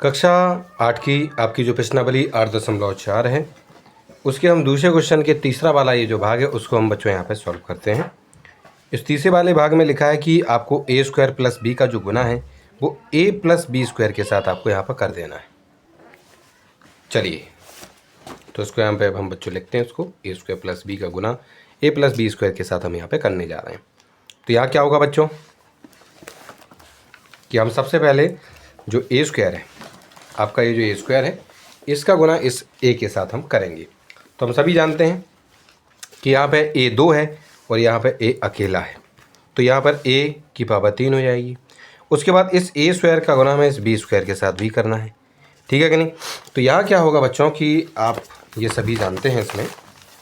कक्षा 8 की आपकी जो प्रश्नावली 8.4 है, उसके हम दूसरे क्वेश्चन के तीसरा वाला ये जो भाग है उसको हम बच्चों यहाँ पे सॉल्व करते हैं। इस तीसरे वाले भाग में लिखा है कि आपको ए स्क्वायर प्लस बी का जो गुना है वो ए प्लस बी स्क्वायर के साथ आपको यहाँ पर कर देना है। चलिए तो इसको यहाँ पे अब हम बच्चों लिखते हैं, इसको ए स्क्वायर प्लस बी का गुना ए प्लस बी स्क्वायर के साथ हम यहाँ पे करने जा रहे हैं। तो यहाँ क्या होगा बच्चों कि हम सबसे पहले जो ए स्क्वायर है, आपका ये जो ए स्क्वायर है, इसका गुना इस ए के साथ हम करेंगे। तो हम सभी जानते हैं कि यहाँ पे ए 2 है और यहाँ पे ए अकेला है, तो यहाँ पर ए की पावर 3 हो जाएगी। उसके बाद इस ए स्क्वायर का गुना हमें इस बी स्क्वायर के साथ भी करना है, ठीक है कि नहीं। तो यहाँ क्या होगा बच्चों कि आप ये सभी जानते हैं, इसमें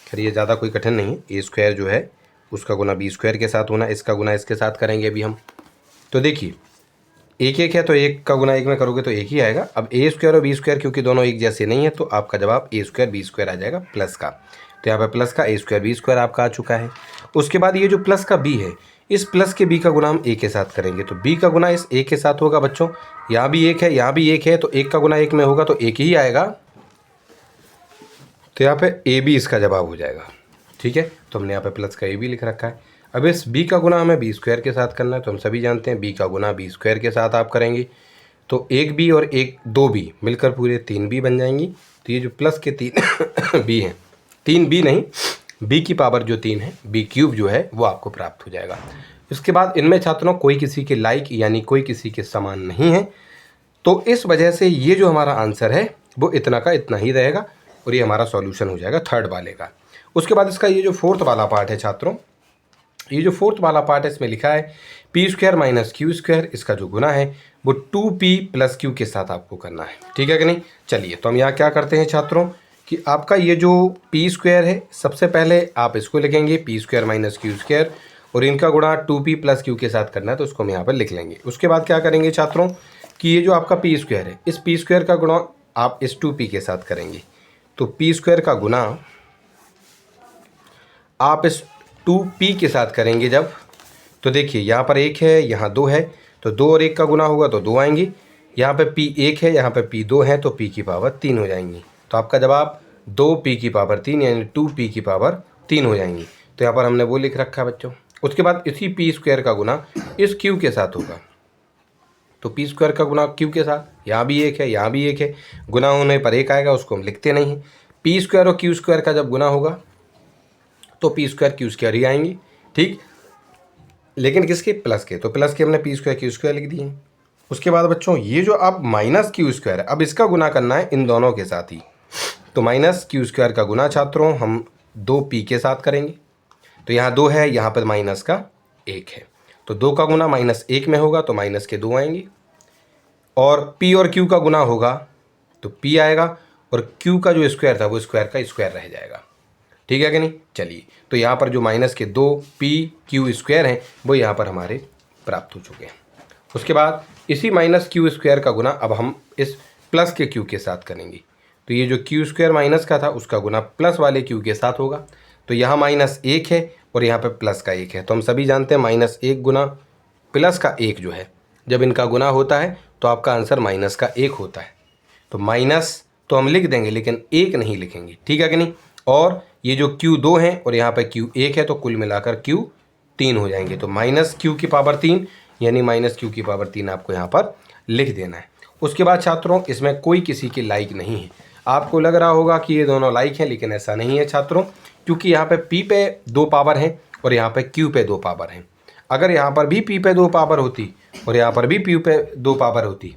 खैर ये ज़्यादा कोई कठिन नहीं है। ए स्क्वायर जो है उसका गुना बी स्क्वायर के साथ होना, इसका गुना इसके साथ करेंगे अभी हम। तो देखिए एक है तो एक का गुना एक में करोगे तो एक ही आएगा। अब ए स्क्वायर और बी स्क्वायर क्योंकि दोनों एक जैसे नहीं है तो आपका जवाब ए स्क्वायर बी स्क्वायर आ जाएगा प्लस का। तो यहाँ पे प्लस का ए स्क्वायर बी स्क्वायर आपका आ चुका है। उसके बाद ये जो प्लस का बी है, इस प्लस के बी का गुना हम ए के साथ करेंगे, तो बी का गुना इस ए के साथ होगा बच्चों। यहाँ भी एक है, यहाँ भी एक है, तो एक का गुना एक में होगा तो एक ही आएगा। तो यहाँ पे ए बी इसका जवाब हो जाएगा, ठीक है। तो हमने यहाँ पे प्लस का ए बी लिख रखा है। अब इस b का गुना हमें बी स्क्वायर के साथ करना है, तो हम सभी जानते हैं b का गुना बी स्क्वायर के साथ आप करेंगे तो एक b और एक 2b मिलकर पूरे 3b बन जाएंगी। तो ये जो प्लस के 3 b हैं, 3b नहीं, b की पावर जो 3 है, b क्यूब जो है वो आपको प्राप्त हो जाएगा। इसके बाद इनमें छात्रों कोई किसी के लाइक यानी कोई किसी के समान नहीं है, तो इस वजह से ये जो हमारा आंसर है वो इतना का इतना ही रहेगा और ये हमारा सॉल्यूशन हो जाएगा थर्ड वाले का। उसके बाद इसका ये जो फोर्थ वाला पार्ट है छात्रों, ये जो फोर्थ वाला पार्ट है इसमें लिखा है P square minus Q square, इसका जो गुना है वो 2p प्लस क्यू के साथ आपको करना है, ठीक है कि नहीं। चलिए तो हम यहाँ क्या करते हैं छात्रों कि आपका ये जो पी स्क्वायर है, सबसे पहले आप इसको लिखेंगे P square minus Q square और इनका गुणा 2p प्लस क्यू के साथ करना है, तो उसको हम यहाँ पर लिख लेंगे। उसके बाद क्या करेंगे छात्रों कि ये जो आपका पी स्क्वायर है, इस पी स्क्वायर का गुणा आप इस 2p के साथ करेंगे, तो पी स्क्वायर का गुना आप इस 2p के साथ करेंगे जब, तो देखिए यहाँ पर 1 है, यहाँ 2 है, तो 2 और 1 का गुना होगा तो 2 आएंगी। यहाँ पे p 1 है, यहाँ पे p 2 है, तो p की पावर 3 हो जाएंगी। तो आपका जवाब 2p की पावर 3 यानी 2p की पावर 3 हो जाएंगी। तो यहाँ पर हमने वो लिख रखा है बच्चों। उसके बाद इसी पी स्क्वायर का गुना इस q के साथ होगा, तो पी स्क्वायर का गुना q के साथ, यहाँ भी 1 है, यहाँ भी 1 है, गुना होने पर 1 आएगा, उसको हम लिखते नहीं हैं। पी स्क्वायर और क्यू स्क्वायर का जब गुना होगा तो पी स्क्वायर क्यू स्क्वायर ही आएंगी, ठीक, लेकिन किसके, प्लस के, तो प्लस के हमने पी स्क्वायर क्यू स्क्वायर लिख दिए। उसके बाद बच्चों ये जो अब माइनस क्यू स्क्वायर है, अब इसका गुना करना है इन दोनों के साथ ही, तो माइनस क्यू स्क्वायर का गुना छात्रों हम 2p के साथ करेंगे। तो यहाँ 2 है, यहाँ पर माइनस का 1 है, तो 2 का गुना माइनस 1 में होगा तो माइनस के 2 आएंगे, और p और q का गुना होगा तो p आएगा, और q का जो स्क्वायर था वो स्क्वायर का स्क्वायर रह जाएगा, ठीक है कि नहीं। चलिए तो यहाँ पर जो माइनस के 2p q स्क्वायर हैं वो यहाँ पर हमारे प्राप्त हो चुके हैं। उसके बाद इसी माइनस क्यू स्क्वायर का गुना अब हम इस प्लस के q के साथ करेंगे, तो ये जो q स्क्वायर माइनस का था उसका गुना प्लस वाले q के साथ होगा। तो यहाँ माइनस 1 है और यहाँ पर प्लस का 1 है, तो हम सभी जानते हैं माइनस 1 गुना प्लस का 1 जो है, जब इनका गुना होता है तो आपका आंसर माइनस का 1 होता है। तो माइनस तो हम लिख देंगे लेकिन 1 नहीं लिखेंगे, ठीक है कि नहीं। और ये जो Q2 है और यहाँ पे Q1 है, तो कुल मिलाकर Q3 हो जाएंगे, तो माइनस Q की पावर 3 यानी माइनस Q की पावर 3 आपको यहाँ पर लिख देना है। उसके बाद छात्रों इसमें कोई किसी के लाइक नहीं है। आपको लग रहा होगा कि ये दोनों लाइक हैं, लेकिन ऐसा नहीं है छात्रों, क्योंकि यहाँ पे P पे 2 पावर हैं और यहाँ पे Q पे 2 पावर हैं। अगर यहाँ पर भी P पे 2 पावर होती और यहाँ पर भी P पे 2 पावर होती,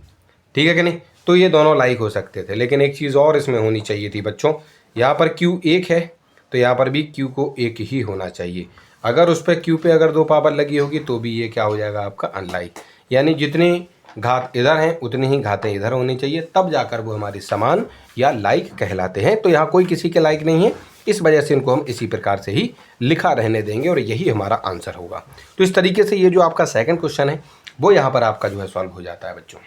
ठीक है कि नहीं, तो ये दोनों लाइक हो सकते थे। लेकिन एक चीज़ और इसमें होनी चाहिए थी बच्चों, यहाँ पर Q 1 है तो यहाँ पर भी Q को 1 ही होना चाहिए। अगर उस पर Q पे अगर 2 पावर लगी होगी तो भी ये क्या हो जाएगा आपका अनलाइक, यानी जितनी घात इधर हैं उतनी ही घातें इधर होनी चाहिए, तब जाकर वो हमारी समान या लाइक कहलाते हैं। तो यहाँ कोई किसी के लाइक नहीं है, इस वजह से इनको हम इसी प्रकार से ही लिखा रहने देंगे और यही हमारा आंसर होगा। तो इस तरीके से ये जो आपका सेकंड क्वेश्चन है वो यहाँ पर आपका जो है सॉल्व हो जाता है बच्चों।